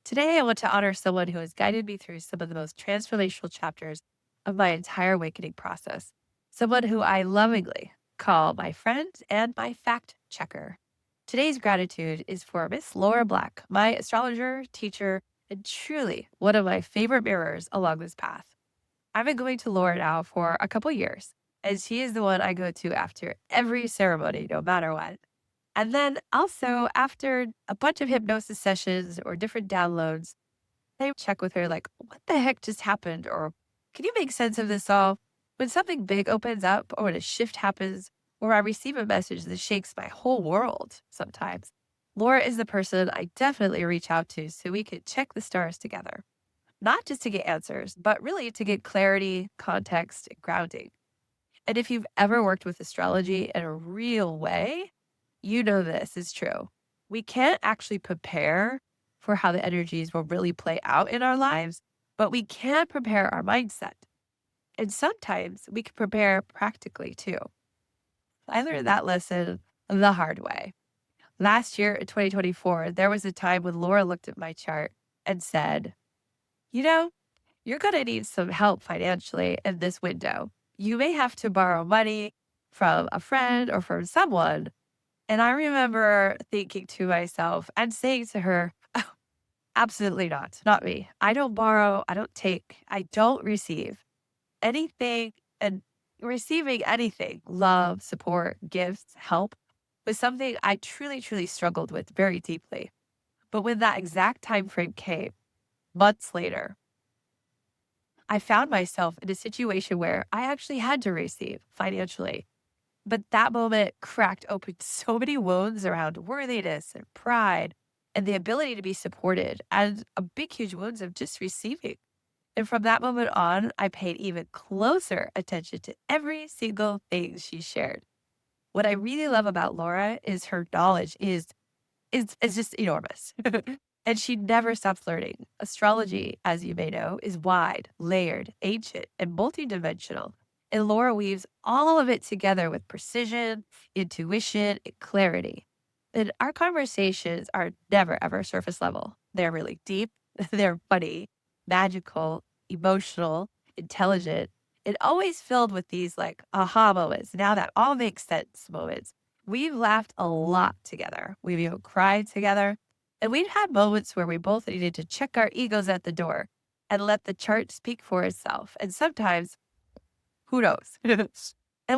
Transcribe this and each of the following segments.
Today, I want to honor someone who has guided me through some of the most transformational chapters of my entire awakening process. Someone who I lovingly call my friend and my fact checker. Today's gratitude is for Miss Laura Black, my astrologer, teacher, and truly one of my favorite mirrors along this path. I've been going to Laura now for a couple years, and she is the one I go to after every ceremony, no matter what. And then also after a bunch of hypnosis sessions or different downloads, I check with her like, what the heck just happened? Or can you make sense of this all? When something big opens up or when a shift happens or I receive a message that shakes my whole world sometimes, Laura is the person I definitely reach out to so we could check the stars together. Not just to get answers, but really to get clarity, context, and grounding. And if you've ever worked with astrology in a real way, you know this is true. We can't actually prepare for how the energies will really play out in our lives, but we can prepare our mindset. And sometimes we can prepare practically too. I learned that lesson the hard way. Last year in 2024, there was a time when Laura looked at my chart and said, you know, you're going to need some help financially in this window. You may have to borrow money from a friend or from someone. And I remember thinking to myself and saying to her, "Oh, absolutely not, not me. I don't borrow, I don't take, I don't receive anything." And receiving anything, love, support, gifts, help, was something I truly, truly struggled with very deeply. But when that exact time frame came, months later, I found myself in a situation where I actually had to receive financially. But that moment cracked open so many wounds around worthiness and pride and the ability to be supported and a big, huge wounds of just receiving. And from that moment on, I paid even closer attention to every single thing she shared. What I really love about Laura is her knowledge is just enormous. And she never stops learning. Astrology, as you may know, is wide, layered, ancient, and multidimensional. And Laura weaves all of it together with precision, intuition, and clarity. And our conversations are never ever surface level. They're really deep, they're funny, magical, emotional, intelligent, and always filled with these like aha moments. Now that all makes sense moments. We've laughed a lot together. We've even cried together. And we've had moments where we both needed to check our egos at the door and let the chart speak for itself. And sometimes, who knows? And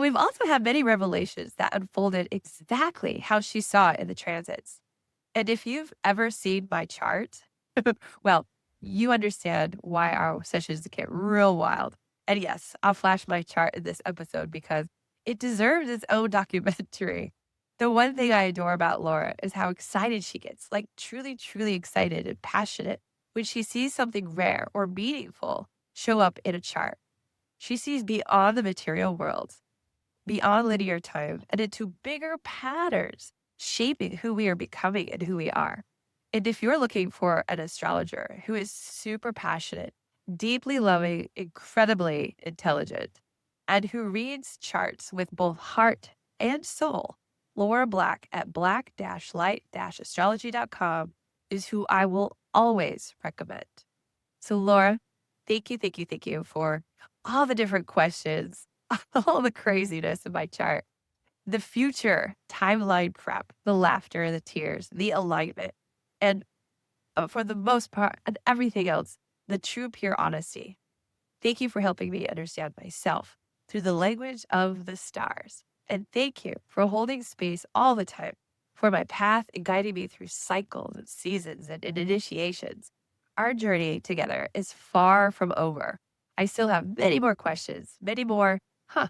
we've also had many revelations that unfolded exactly how she saw it in the transits. And if you've ever seen my chart, well, you understand why our sessions get real wild. And yes, I'll flash my chart in this episode because it deserves its own documentary. The one thing I adore about Laura is how excited she gets, like truly, truly excited and passionate when she sees something rare or meaningful show up in a chart. She sees beyond the material world, beyond linear time, and into bigger patterns shaping who we are becoming and who we are. And if you're looking for an astrologer who is super passionate, deeply loving, incredibly intelligent, and who reads charts with both heart and soul, Laura Black at black-light-astrology.com is who I will always recommend. So, Laura, thank you for all the different questions, all the craziness in my chart, the future timeline prep, the laughter, the tears, the alignment, and for the most part, and everything else, the true, pure honesty. Thank you for helping me understand myself through the language of the stars. And thank you for holding space all the time for my path and guiding me through cycles and seasons and initiations. Our journey together is far from over. I still have many more questions, many more, can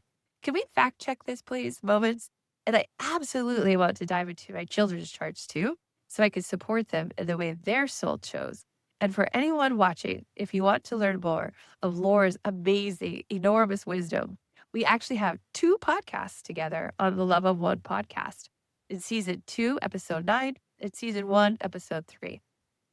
we fact check this, please, moments? And I absolutely want to dive into my children's charts too, so I can support them in the way their soul chose. And for anyone watching, if you want to learn more of Laura's amazing, enormous wisdom, we actually have two podcasts together on the Love of One podcast in season 2, episode 9, and season 1, episode 3.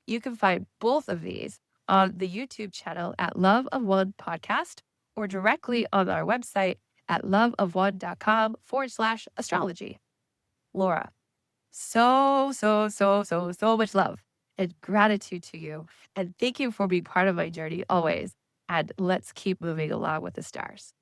You can find both of these on the YouTube channel at Love of One Podcast or directly on our website at loveofone.com/astrology. Laura, so much love and gratitude to you. And thank you for being part of my journey always. And let's keep moving along with the stars.